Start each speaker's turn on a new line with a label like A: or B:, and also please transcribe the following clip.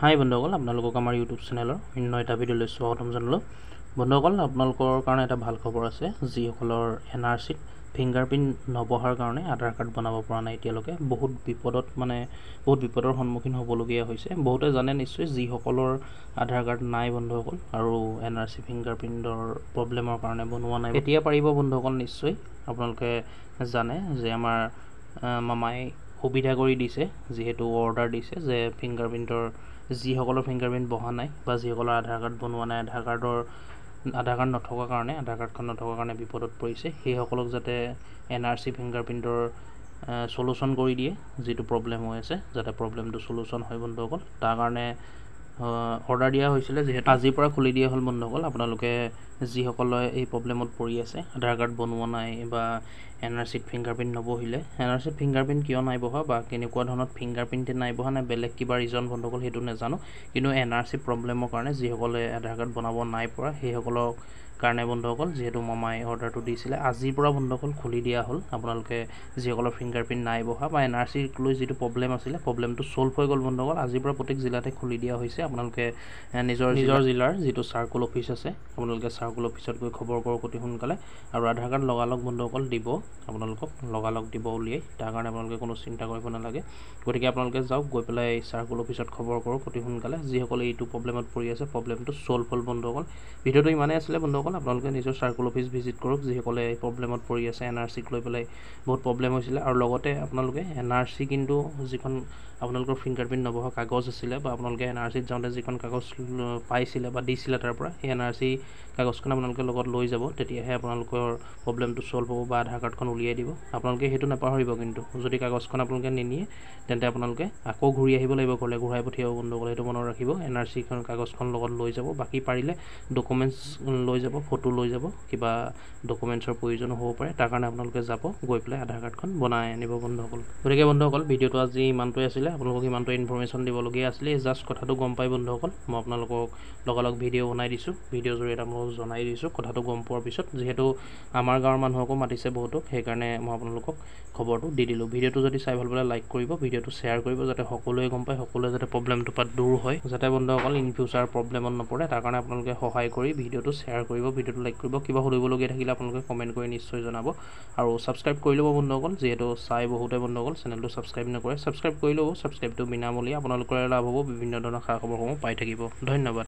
A: হাই বন্ধুসকল, আপোনালোকক আমাৰ ইউটিউব চেনেলৰ অন্য এটা ভিডিঅ'লৈ স্বাগতম জনালোঁ। বন্ধুসকল, আপোনালোকৰ কাৰণে এটা ভাল খবৰ আছে। যিসকলৰ NRCত ফিংগাৰপ্ৰিণ্ট নবহাৰ কাৰণে আধাৰ কাৰ্ড বনাব পৰা নাই, এতিয়ালৈকে বহুত বিপদৰ সন্মুখীন হ'বলগীয়া হৈছে। বহুতে জানে নিশ্চয়, যিসকলৰ আধাৰ কাৰ্ড নাই বন্ধুসকল আৰু NRC ফিংগাৰপ্ৰিণ্টৰ প্ৰব্লেমৰ কাৰণে বনোৱা নাই, এতিয়া পাৰিব বন্ধুসকল। নিশ্চয় আপোনালোকে জানে যে আমাৰ মামাই সুবিধা কৰি দিছে, যিহেতু অৰ্ডাৰ দিছে যে যিসকলৰ ফিংগাৰপ্ৰিণ্ট বহা নাই বা যিসকলৰ আধাৰ কাৰ্ড বনোৱা নাই, আধাৰ কাৰ্ড নথকাৰ কাৰণে বিপদত পৰিছে, সেইসকলক যাতে NRC ফিংগাৰপ্ৰিণ্টৰ চলুশ্যন কৰি দিয়ে। যিটো প্ৰব্লেম হৈ আছে যাতে প্ৰব্লেমটো চলুশ্যন হয় বন্ধুসকল, তাৰ কাৰণে অৰ্ডাৰ দিয়া হৈছিলে। যিহেতু আজিৰ পৰা খুলি দিয়া হ'ল বন্ধুসকল। আপোনালোকে যিসকলে এই প্ৰব্লেমত পৰি আছে, আধাৰ কাৰ্ড বনোৱা নাই বা NRCত ফিংগাৰপ্ৰিণ্ট নবহিলে, NRCত ফিংগাৰপ্ৰিণ্ট কিয় নাই বহা বা কেনেকুৱা ধৰণৰ ফিংগাৰপ্ৰিণ্টে নাই বহা নে বেলেগ কিবা ৰিজন বন্ধুসকল, সেইটো নাজানো। কিন্তু NRC প্ৰব্লেমৰ কাৰণে যিসকলে আধাৰ কাৰ্ড বনাব নাই পৰা, সেইসকলৰ কাৰণে বন্ধুসকল, যিহেতু মামাই অৰ্ডাৰটো দিছিলে, আজিৰ পৰা বন্ধুসকল খুলি দিয়া হ'ল। আপোনালোকে যিসকলৰ ফিংগাৰপ্ৰিণ্ট নাই বহা বা NRCক লৈ যিটো প্ৰব্লেম আছিলে, প্ৰব্লেমটো ছল্ভ হৈ গ'ল বন্ধুসকল। আজিৰ পৰা প্ৰত্যেক জিলাতে খুলি দিয়া হৈছে। আপোনালোকে নিজৰ জিলাৰ যিটো চাৰ্কুল অফিচ আছে, আপোনালোকে চাৰ্কুল অফিচত গৈ খবৰ কৰক অতি সোনকালে। আৰু আধাৰ কাৰ্ড লগালগ বন্ধুসকল দিব, আপোনালোকক লগালগ দিব উলিয়াই। তাৰ কাৰণে আপোনালোকে কোনো চিন্তা কৰিব নালাগে। গতিকে আপোনালোকে যাওক, গৈ পেলাই চাৰ্কুল অফিচত খবৰ কৰক অতি সোনকালে। যিসকলে এইটো প্ৰব্লেমত পৰি আছে, প্ৰব্লেমটো ছল্ভ হ'ল বন্ধুসকল। ভিডিঅ'টো ইমানেই আছিলে বন্ধুসকল। আপোনালোকে নিজৰ চাৰ্কুল অফিচ ভিজিট কৰক, যিসকলে এই প্ৰব্লেমত পৰি আছে। NRCক লৈ পেলাই বহুত প্ৰব্লেম হৈছিলে। আৰু লগতে আপোনালোকে NRC কিন্তু যিখন আপোনালোকৰ ফিংগাৰপ্ৰিণ্ট নবহা কাগজ আছিলে বা আপোনালোকে NRCত যাওঁতে যিখন কাগজ পাইছিলে বা দিছিলে তাৰ পৰা, সেই NRC কাগজখন আপোনালোকে লগত লৈ যাব। তেতিয়াহে আপোনালোকৰ প্ৰব্লেমটো ছল্ভ হ'ব বা আধাৰ কাৰ্ডখন উলিয়াই দিব। আপোনালোকে সেইটো নাপাহৰিব কিন্তু। যদি কাগজখন আপোনালোকে নিনিয়ে, তেন্তে আপোনালোকে আকৌ ঘূৰি আহিব লাগিব ঘৰলৈ, ঘূৰাই পঠিয়াব বন্ধুসকল। সেইটো মনত ৰাখিব। NRCখন কাগজখন লগত লৈ যাব। বাকী পাৰিলে ডকুমেণ্টছ লৈ যাব, ফটো লৈ যাব। কিবা ডকুমেণ্টছৰ প্ৰয়োজন হ'ব পাৰে, তাৰ কাৰণে আপোনালোকে যাব, গৈ পেলাই আধাৰ কাৰ্ডখন বনাই আনিব বন্ধুসকল। গতিকে বন্ধুসকল, ভিডিঅ'টো আজি ইমানটোৱে আছিলে। আপোনালোকক ইমানটো ইনফৰ্মেশ্যন দিবলগীয়া আছিলে। জাষ্ট কথাটো গম পাই বন্ধুসকল, মই আপোনালোকক লগালগ ভিডিঅ' বনাই দিছোঁ। ভিডিঅ'ৰ জৰিয়তে আপোনালোকক জনাই দিছোঁ কথাটো গম পোৱাৰ পিছত। যিহেতু আমাৰ গাঁৱৰ মানুহকো মাতিছে বহুতক, সেইকাৰণে মই আপোনালোকক খবৰটো দি দিলোঁ। ভিডিঅ'টো যদি চাই ভাল পালে লাইক কৰিব, ভিডিঅ'টো শ্বেয়াৰ কৰিব, যাতে সকলোৱে গম পায়, সকলোৱে যাতে প্ৰব্লেমটোৰ পৰা দূৰ হয়, যাতে বন্ধুসকল ইন ফিউচাৰ প্ৰব্লেমত নপৰে। তাৰ কাৰণে আপোনালোকে সহায় কৰি ভিডিঅ'টো শ্বেয়াৰ কৰিব, ভিডিঅ'টো লাইক কৰিব। কিবা সুধিবলগীয়া থাকিলে আপোনালোকে কমেণ্ট কৰি নিশ্চয় জনাব। আৰু ছাবস্ক্ৰাইব কৰি ল'ব বন্ধুসকল, যিহেতু চাই বহুতে বন্ধুসকল চেনেলটো ছাবস্ক্ৰাইব নকৰে। ছাবস্ক্ৰাইব কৰি ল'ব, ছাবস্ক্ৰাইবটো বিনামূলীয়া। আপোনালোকৰে লাভ হ'ব, বিভিন্ন ধৰণৰ খা খবৰসমূহ পাই থাকিব। ধন্যবাদ।